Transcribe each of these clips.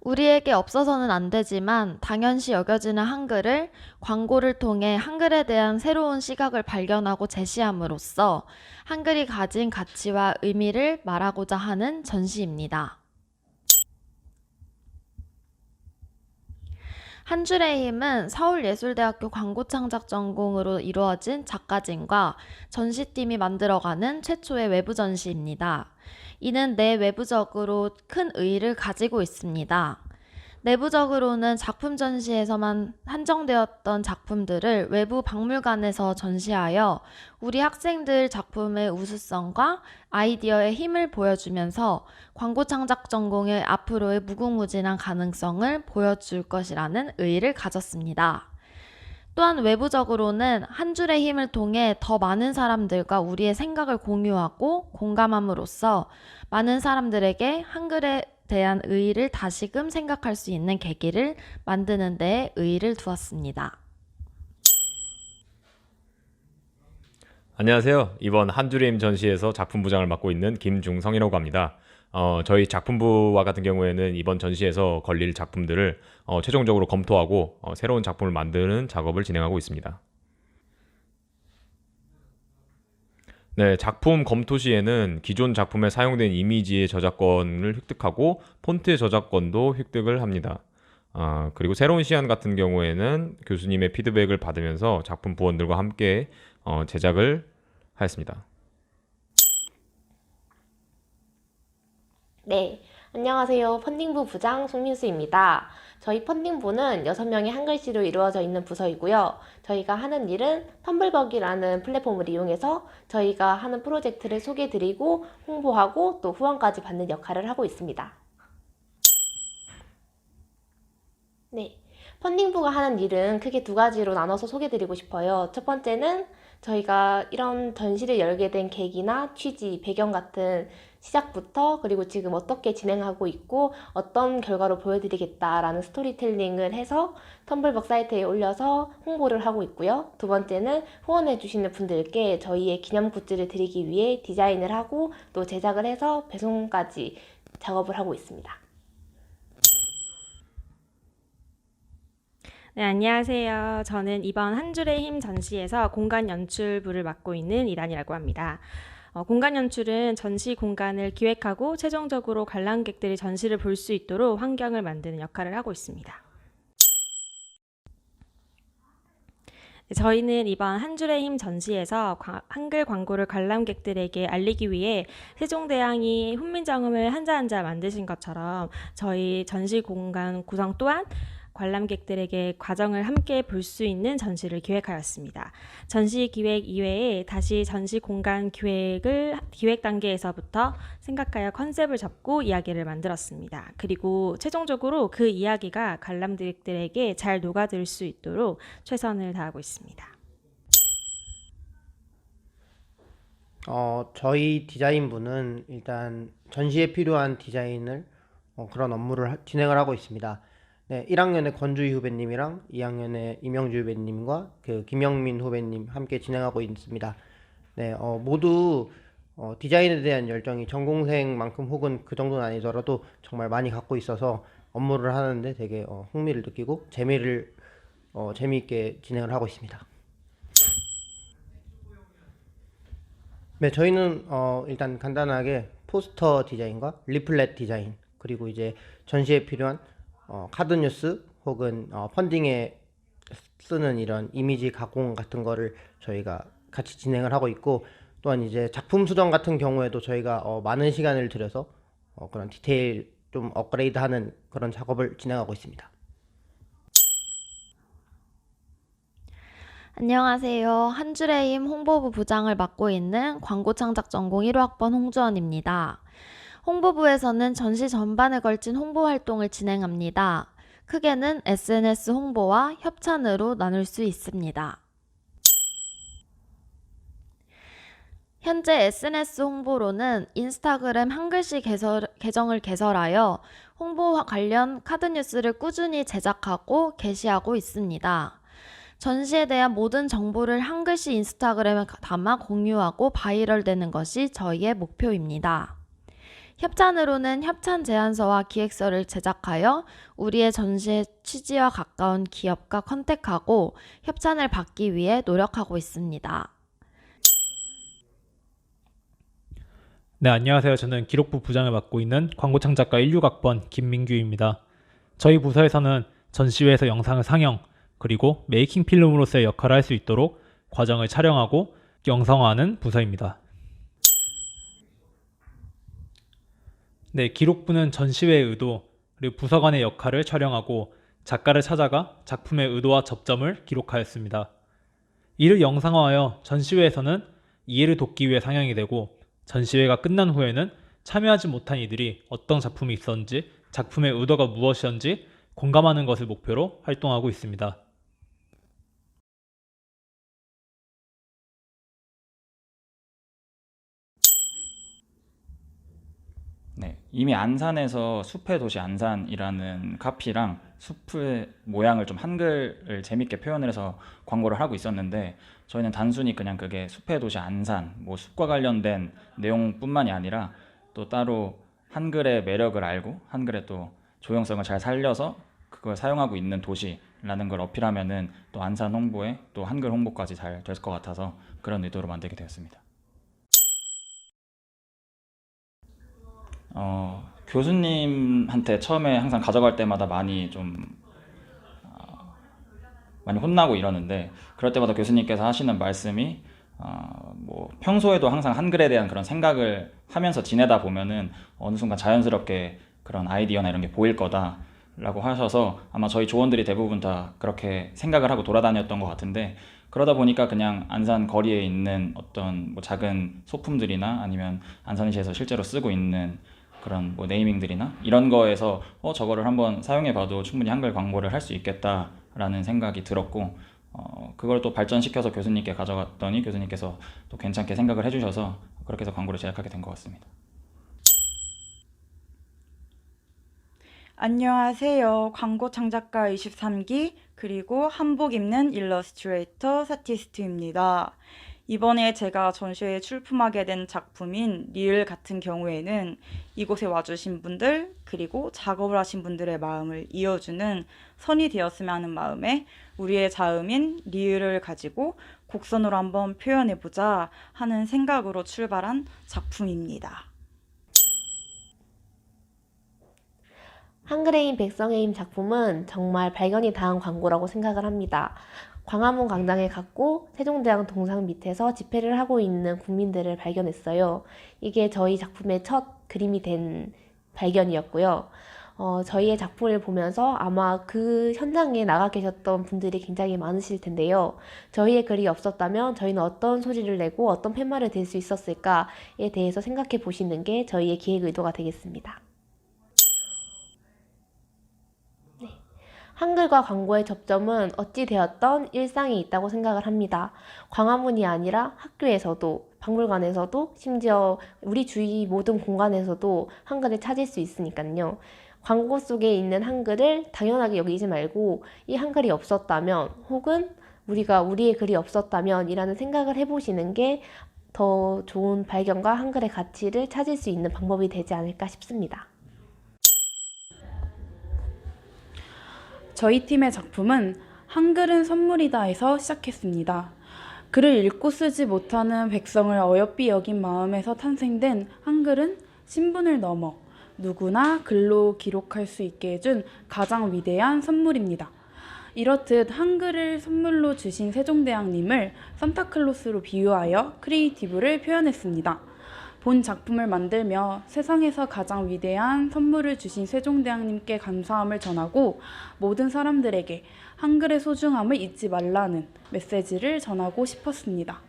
우리에게 없어서는 안 되지만 당연시 여겨지는 한글을 광고를 통해 한글에 대한 새로운 시각을 발견하고 제시함으로써 한글이 가진 가치와 의미를 말하고자 하는 전시입니다. 한 줄의 힘은 서울예술대학교 광고창작 전공으로 이루어진 작가진과 전시팀이 만들어가는 최초의 외부 전시입니다. 이는 내외부적으로 큰 의의를 가지고 있습니다. 내부적으로는 작품 전시에서만 한정되었던 작품들을 외부 박물관에서 전시하여 우리 학생들 작품의 우수성과 아이디어의 힘을 보여주면서 광고 창작 전공의 앞으로의 무궁무진한 가능성을 보여줄 것이라는 의의를 가졌습니다. 또한 외부적으로는 한 줄의 힘을 통해 더 많은 사람들과 우리의 생각을 공유하고 공감함으로써 많은 사람들에게 한글에 대한 의의를 다시금 생각할 수 있는 계기를 만드는 데에 의의를 두었습니다. 안녕하세요. 이번 한 줄의 힘 전시에서 작품 부장을 맡고 있는 김중성이라고 합니다. 저희 작품부와 같은 경우에는 이번 전시에서 걸릴 작품들을 최종적으로 검토하고 새로운 작품을 만드는 작업을 진행하고 있습니다. 네, 작품 검토 시에는 기존 작품에 사용된 이미지의 저작권을 획득하고 폰트의 저작권도 획득을 합니다. 그리고 새로운 시안 같은 경우에는 교수님의 피드백을 받으면서 작품 부원들과 함께 제작을 하였습니다. 네, 안녕하세요. 펀딩부 부장 송민수입니다. 저희 펀딩부는 6명의 한글씨로 이루어져 있는 부서이고요. 저희가 하는 일은 텀블벅이라는 플랫폼을 이용해서 저희가 하는 프로젝트를 소개드리고 홍보하고 또 후원까지 받는 역할을 하고 있습니다. 네, 펀딩부가 하는 일은 크게 두 가지로 나눠서 소개드리고 싶어요. 첫 번째는 저희가 이런 전시를 열게 된 계기나 취지, 배경 같은 시작부터 그리고 지금 어떻게 진행하고 있고 어떤 결과로 보여드리겠다라는 스토리텔링을 해서 텀블벅 사이트에 올려서 홍보를 하고 있고요. 두 번째는 후원해 주시는 분들께 저희의 기념 굿즈를 드리기 위해 디자인을 하고 또 제작을 해서 배송까지 작업을 하고 있습니다. 네, 안녕하세요. 저는 이번 한 줄의 힘 전시에서 공간 연출부를 맡고 있는 이란이라고 합니다. 공간 연출은 전시 공간을 기획하고 최종적으로 관람객들이 전시를 볼 수 있도록 환경을 만드는 역할을 하고 있습니다. 저희는 이번 한 줄의 힘 전시에서 한글 광고를 관람객들에게 알리기 위해 세종대왕이 훈민정음을 한자 한자 만드신 것처럼 저희 전시 공간 구성 또한 관람객들에게 과정을 함께 볼 수 있는 전시를 기획하였습니다. 전시 기획 이외에 다시 전시 공간 기획 단계에서부터 생각하여 컨셉을 잡고 이야기를 만들었습니다. 그리고 최종적으로 그 이야기가 관람객들에게 잘 녹아들 수 있도록 최선을 다하고 있습니다. 저희 디자인부는 일단 전시에 필요한 디자인을 그런 업무를 진행을 하고 있습니다. 네, 1학년의 권주희 후배님이랑 2학년의 임영주 후배님과 그 김영민 후배님 함께 진행하고 있습니다. 네, 모두 디자인에 대한 열정이 전공생만큼 혹은 그 정도는 아니더라도 정말 많이 갖고 있어서 업무를 하는데 되게 흥미를 느끼고 재미있게 진행을 하고 있습니다. 네, 저희는 일단 간단하게 포스터 디자인과 리플렛 디자인 그리고 이제 전시에 필요한 카드 뉴스 혹은 펀딩에 쓰는 이런 이미지 가공 같은 거를 저희가 같이 진행을 하고 있고 또한 이제 작품 수정 같은 경우에도 저희가 많은 시간을 들여서 그런 디테일 좀 업그레이드하는 그런 작업을 진행하고 있습니다. 안녕하세요. 한 줄의 힘 홍보부 부장을 맡고 있는 광고창작 전공 1호학번 홍주원입니다. 홍보부에서는 전시 전반에 걸친 홍보 활동을 진행합니다. 크게는 SNS 홍보와 협찬으로 나눌 수 있습니다. 현재 SNS 홍보로는 인스타그램 한글씨 계정을 개설하여 홍보와 관련 카드 뉴스를 꾸준히 제작하고 게시하고 있습니다. 전시에 대한 모든 정보를 한글씨 인스타그램에 담아 공유하고 바이럴되는 것이 저희의 목표입니다. 협찬으로는 협찬 제안서와 기획서를 제작하여 우리의 전시의 취지와 가까운 기업과 컨택하고 협찬을 받기 위해 노력하고 있습니다. 네, 안녕하세요. 저는 기록부 부장을 맡고 있는 광고창작과 16학번 김민규입니다. 저희 부서에서는 전시회에서 영상을 상영, 그리고 메이킹 필름으로서의 역할을 할 수 있도록 과정을 촬영하고 영상화하는 부서입니다. 네, 기록부는 전시회의 의도, 그리고 부서 간의 역할을 촬영하고 작가를 찾아가 작품의 의도와 접점을 기록하였습니다. 이를 영상화하여 전시회에서는 이해를 돕기 위해 상영이 되고 전시회가 끝난 후에는 참여하지 못한 이들이 어떤 작품이 있었는지, 작품의 의도가 무엇이었는지 공감하는 것을 목표로 활동하고 있습니다. 네, 이미 안산에서 숲의 도시 안산이라는 카피랑 숲의 모양을 좀 한글을 재밌게 표현을 해서 광고를 하고 있었는데 저희는 단순히 그냥 그게 숲의 도시 안산, 뭐 숲과 관련된 내용뿐만이 아니라 또 따로 한글의 매력을 알고 한글의 또 조형성을 잘 살려서 그걸 사용하고 있는 도시라는 걸 어필하면은 또 안산 홍보에 또 한글 홍보까지 잘 될 것 같아서 그런 의도로 만들게 되었습니다. 교수님한테 처음에 항상 가져갈 때마다 많이 혼나고 이러는데 그럴 때마다 교수님께서 하시는 말씀이 뭐 평소에도 항상 한글에 대한 그런 생각을 하면서 지내다 보면은 어느 순간 자연스럽게 그런 아이디어나 이런 게 보일 거다라고 하셔서 아마 저희 조원들이 대부분 다 그렇게 생각을 하고 돌아다녔던 것 같은데 그러다 보니까 그냥 안산 거리에 있는 어떤 뭐 작은 소품들이나 아니면 안산시에서 실제로 쓰고 있는 그런 뭐 네이밍들이나 이런 거에서 저거를 한번 사용해봐도 충분히 한글 광고를 할 수 있겠다라는 생각이 들었고 그걸 또 발전시켜서 교수님께 가져갔더니 교수님께서 또 괜찮게 생각을 해주셔서 그렇게 해서 광고를 제작하게 된 것 같습니다. 안녕하세요. 광고 창작가 23기 그리고 한복 입는 일러스트레이터 사티스트입니다. 이번에 제가 전시회에 출품하게 된 작품인 리을 같은 경우에는 이곳에 와주신 분들 그리고 작업을 하신 분들의 마음을 이어주는 선이 되었으면 하는 마음에 우리의 자음인 리을을 가지고 곡선으로 한번 표현해보자 하는 생각으로 출발한 작품입니다. 한글의 힘, 백성의 힘 작품은 정말 발견이 닿은 광고라고 생각을 합니다. 광화문 광장에 갔고 세종대왕 동상 밑에서 집회를 하고 있는 국민들을 발견했어요. 이게 저희 작품의 첫 그림이 된 발견이었고요. 저희의 작품을 보면서 아마 그 현장에 나가 계셨던 분들이 굉장히 많으실 텐데요. 저희의 글이 없었다면 저희는 어떤 소리를 내고 어떤 팻말을 댈 수 있었을까에 대해서 생각해 보시는 게 저희의 기획 의도가 되겠습니다. 한글과 광고의 접점은 어찌되었던 일상에 있다고 생각을 합니다. 광화문이 아니라 학교에서도, 박물관에서도, 심지어 우리 주위 모든 공간에서도 한글을 찾을 수 있으니까요. 광고 속에 있는 한글을 당연하게 여기지 말고 이 한글이 없었다면 혹은 우리의 글이 없었다면 이라는 생각을 해보시는 게 더 좋은 발견과 한글의 가치를 찾을 수 있는 방법이 되지 않을까 싶습니다. 저희 팀의 작품은 한글은 선물이다에서 시작했습니다. 글을 읽고 쓰지 못하는 백성을 어여삐 여긴 마음에서 탄생된 한글은 신분을 넘어 누구나 글로 기록할 수 있게 해준 가장 위대한 선물입니다. 이렇듯 한글을 선물로 주신 세종대왕님을 산타클로스로 비유하여 크리에이티브를 표현했습니다. 본 작품을 만들며 세상에서 가장 위대한 선물을 주신 세종대왕님께 감사함을 전하고 모든 사람들에게 한글의 소중함을 잊지 말라는 메시지를 전하고 싶었습니다.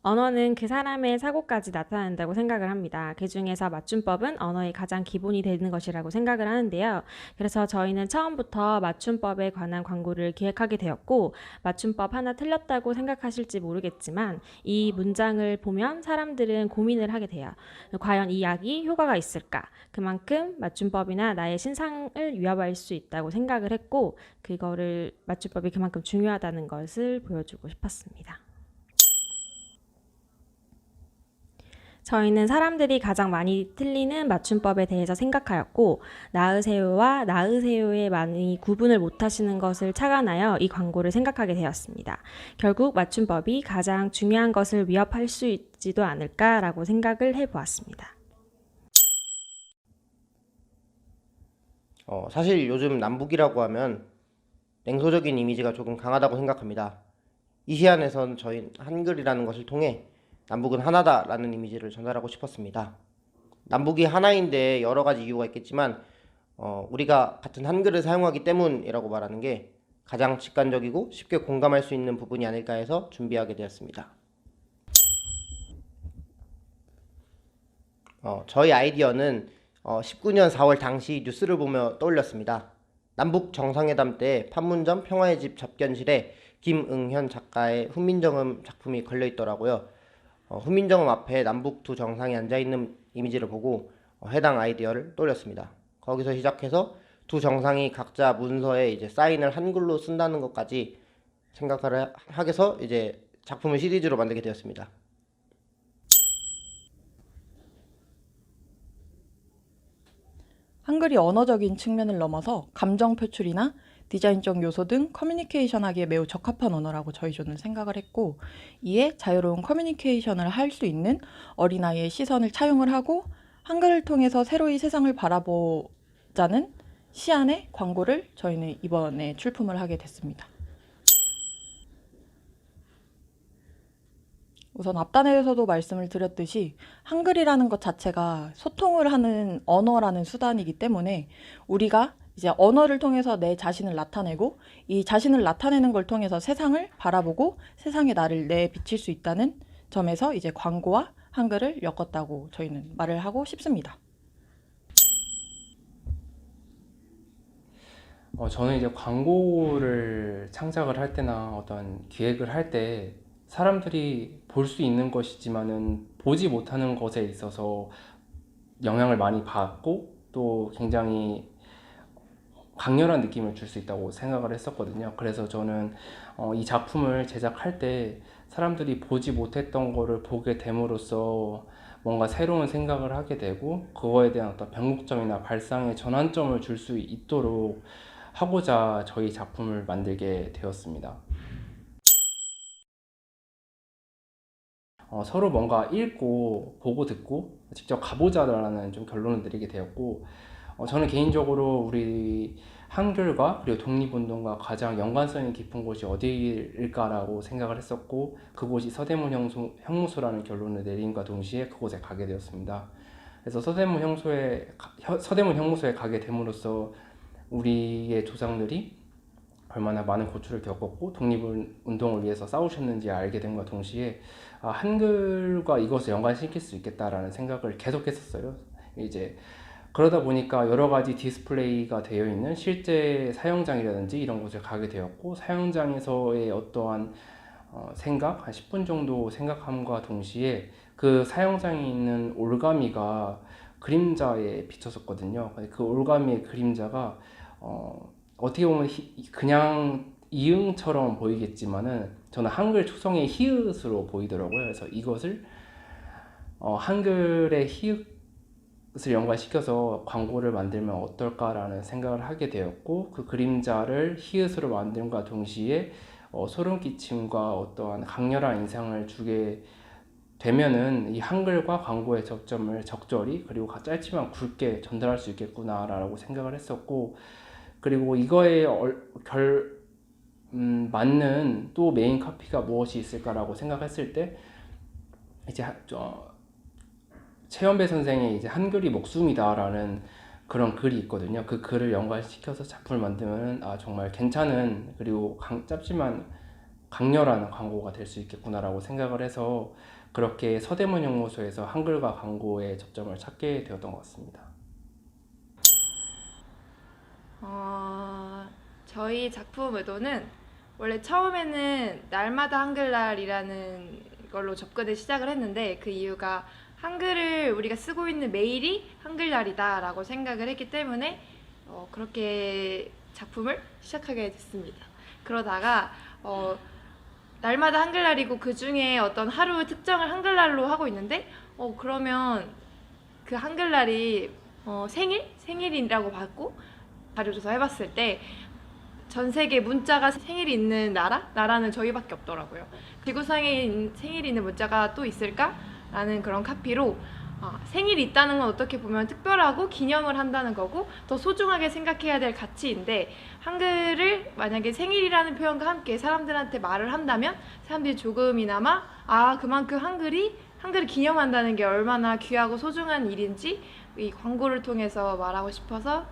언어는 그 사람의 사고까지 나타낸다고 생각을 합니다. 그 중에서 맞춤법은 언어의 가장 기본이 되는 것이라고 생각을 하는데요. 그래서 저희는 처음부터 맞춤법에 관한 광고를 기획하게 되었고 맞춤법 하나 틀렸다고 생각하실지 모르겠지만 이 문장을 보면 사람들은 고민을 하게 돼요. 과연 이 약이 효과가 있을까? 그만큼 맞춤법이나 나의 신상을 위협할 수 있다고 생각을 했고 그거를 맞춤법이 그만큼 중요하다는 것을 보여주고 싶었습니다. 저희는 사람들이 가장 많이 틀리는 맞춤법에 대해서 생각하였고 나으세요와 나으세요의 많이 구분을 못하시는 것을 착안하여 이 광고를 생각하게 되었습니다. 결국 맞춤법이 가장 중요한 것을 위협할 수 있지도 않을까라고 생각을 해보았습니다. 사실 요즘 남북이라고 하면 냉소적인 이미지가 조금 강하다고 생각합니다. 이 시안에선 저희 한글이라는 것을 통해 남북은 하나다라는 이미지를 전달하고 싶었습니다. 남북이 하나인데 여러 가지 이유가 있겠지만 우리가 같은 한글을 사용하기 때문이라고 말하는 게 가장 직관적이고 쉽게 공감할 수 있는 부분이 아닐까 해서 준비하게 되었습니다. 저희 아이디어는 19년 4월 당시 뉴스를 보며 떠올렸습니다. 남북 정상회담 때 판문점 평화의 집 접견실에 김응현 작가의 훈민정음 작품이 걸려 있더라고요. 훈민정음 앞에 남북 두 정상이 앉아있는 이미지를 보고 해당 아이디어를 떠올렸습니다. 거기서 시작해서 두 정상이 각자 문서에 이제 사인을 한글로 쓴다는 것까지 생각을 하게서 이제 작품을 시리즈로 만들게 되었습니다. 한글이 언어적인 측면을 넘어서 감정 표출이나 디자인적 요소 등 커뮤니케이션하기에 매우 적합한 언어라고 저희조는 생각을 했고, 이에 자유로운 커뮤니케이션을 할 수 있는 어린아이의 시선을 차용을 하고 한글을 통해서 새로이 세상을 바라보자는 시안의 광고를 저희는 이번에 출품을 하게 됐습니다. 우선 앞단에서도 말씀을 드렸듯이 한글이라는 것 자체가 소통을 하는 언어라는 수단이기 때문에 우리가 이제 언어를 통해서 내 자신을 나타내고 이 자신을 나타내는 걸 통해서 세상을 바라보고 세상에 나를 내비칠 수 있다는 점에서 이제 광고와 한글을 엮었다고 저희는 말을 하고 싶습니다. 저는 이제 광고를 창작을 할 때나 어떤 기획을 할 때 사람들이 볼 수 있는 것이지만은 보지 못하는 것에 있어서 영향을 많이 받고 또 굉장히 강렬한 느낌을 줄 수 있다고 생각을 했었거든요. 그래서 저는 이 작품을 제작할 때 사람들이 보지 못했던 거를 보게 됨으로써 뭔가 새로운 생각을 하게 되고 그거에 대한 어떤 변곡점이나 발상의 전환점을 줄 수 있도록 하고자 저희 작품을 만들게 되었습니다. 서로 뭔가 읽고 보고 듣고 직접 가보자라는 좀 결론을 내리게 되었고, 저는 개인적으로 우리 한글과 그리고 독립운동과 가장 연관성이 깊은 곳이 어디일까라고 생각을 했었고, 그곳이 서대문 형무소라는 결론을 내림과 동시에 그곳에 가게 되었습니다. 그래서 서대문 형무소에 가게 됨으로써 우리의 조상들이 얼마나 많은 고초를 겪었고 독립운동을 위해서 싸우셨는지 알게 됨과 동시에 한글과 이것을 연관시킬 수 있겠다라는 생각을 계속 했었어요. 이제 그러다 보니까 여러 가지 디스플레이가 되어 있는 실제 사용장이라든지 이런 곳에 가게 되었고, 사용장에서의 어떠한 생각, 한 10분 정도 생각함과 동시에 그 사용장에 있는 올가미가 그림자에 비쳤었거든요. 그 올가미의 그림자가 어떻게 보면 그냥 이응처럼 보이겠지만은 저는 한글 초성의 히읗으로 보이더라고요. 그래서 이것을 한글의 히읗을 연관시켜서 광고를 만들면 어떨까라는 생각을 하게 되었고, 그 그림자를 히읗으로 만듦과 동시에 소름 끼침과 어떠한 강렬한 인상을 주게 되면은 이 한글과 광고의 접점을 적절히 그리고 짧지만 굵게 전달할 수 있겠구나라고 생각을 했었고, 그리고 이거에 맞는 또 메인 카피가 무엇이 있을까라고 생각했을 때 이제 최연배 선생의 이제 한글이 목숨이다라는 그런 글이 있거든요. 그 글을 연관시켜서 작품을 만들면 정말 괜찮은 그리고 짧지만 강렬한 광고가 될 수 있겠구나라고 생각을 해서 그렇게 서대문 형무소에서 한글과 광고의 접점을 찾게 되었던 것 같습니다. 저희 작품 의도는 원래 처음에는 날마다 한글날이라는 걸로 접근을 시작을 했는데, 그 이유가 한글을 우리가 쓰고 있는 매일이 한글날이다라고 생각을 했기 때문에 그렇게 작품을 시작하게 됐습니다. 그러다가 날마다 한글날이고 그 중에 어떤 하루 특정을 한글날로 하고 있는데 그러면 그 한글날이 생일이라고 받고 자료조사 해봤을 때 전 세계 문자가 생일이 있는 나라는 저희밖에 없더라고요. 지구상에 생일이 있는 문자가 또 있을까? 라는 그런 카피로 생일이 있다는 건 어떻게 보면 특별하고 기념을 한다는 거고 더 소중하게 생각해야 될 가치인데 한글을 만약에 생일이라는 표현과 함께 사람들한테 말을 한다면 사람들이 조금이나마 그만큼 한글을 기념한다는 게 얼마나 귀하고 소중한 일인지 이 광고를 통해서 말하고 싶어서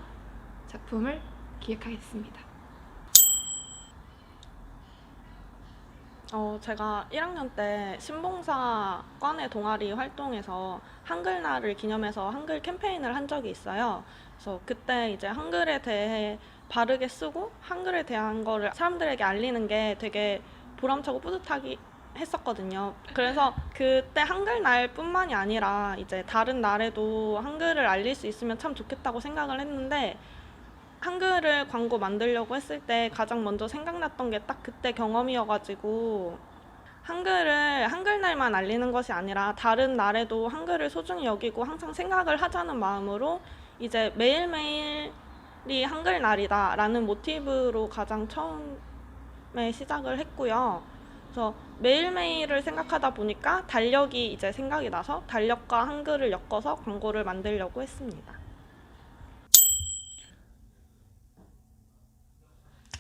작품을 기획하겠습니다. 제가 1학년 때 신봉사과내 동아리 활동에서 한글날을 기념해서 한글 캠페인을 한 적이 있어요. 그래서 그때 이제 한글에 대해 바르게 쓰고 한글에 대한 거를 사람들에게 알리는 게 되게 보람차고 뿌듯하기 했었거든요. 그래서 그때 한글날뿐만이 아니라 이제 다른 날에도 한글을 알릴 수 있으면 참 좋겠다고 생각을 했는데 한글을 광고 만들려고 했을 때 가장 먼저 생각났던 게 딱 그때 경험이어가지고 한글을 한글날만 알리는 것이 아니라 다른 날에도 한글을 소중히 여기고 항상 생각을 하자는 마음으로 이제 매일매일이 한글날이다라는 모티브로 가장 처음에 시작을 했고요. 그래서 매일매일을 생각하다 보니까 달력이 이제 생각이 나서 달력과 한글을 엮어서 광고를 만들려고 했습니다.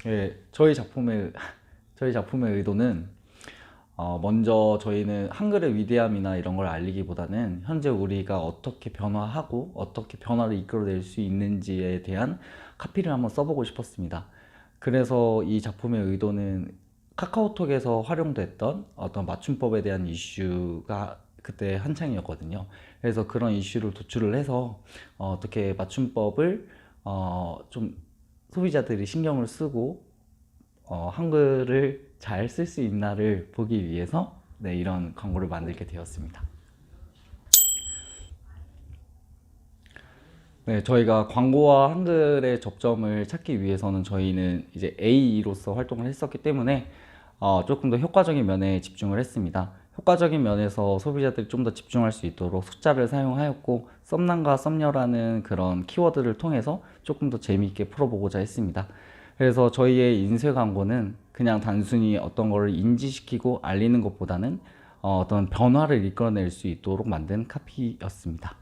예, 저희 작품의 의도는 먼저 저희는 한글의 위대함이나 이런 걸 알리기보다는 현재 우리가 어떻게 변화하고 어떻게 변화를 이끌어낼 수 있는지에 대한 카피를 한번 써보고 싶었습니다. 그래서 이 작품의 의도는 카카오톡에서 활용됐던 어떤 맞춤법에 대한 이슈가 그때 한창이었거든요. 그래서 그런 이슈를 도출을 해서 어떻게 맞춤법을 좀 소비자들이 신경을 쓰고 한글을 잘 쓸 수 있나를 보기 위해서 이런 광고를 만들게 되었습니다. 네, 저희가 광고와 한글의 접점을 찾기 위해서는 저희는 이제 AE로서 활동을 했었기 때문에 조금 더 효과적인 면에 집중을 했습니다. 효과적인 면에서 소비자들이 좀 더 집중할 수 있도록 숫자를 사용하였고 썸남과 썸녀라는 그런 키워드를 통해서 조금 더 재미있게 풀어보고자 했습니다. 그래서 저희의 인쇄 광고는 그냥 단순히 어떤 거를 인지시키고 알리는 것보다는 어떤 변화를 이끌어낼 수 있도록 만든 카피였습니다.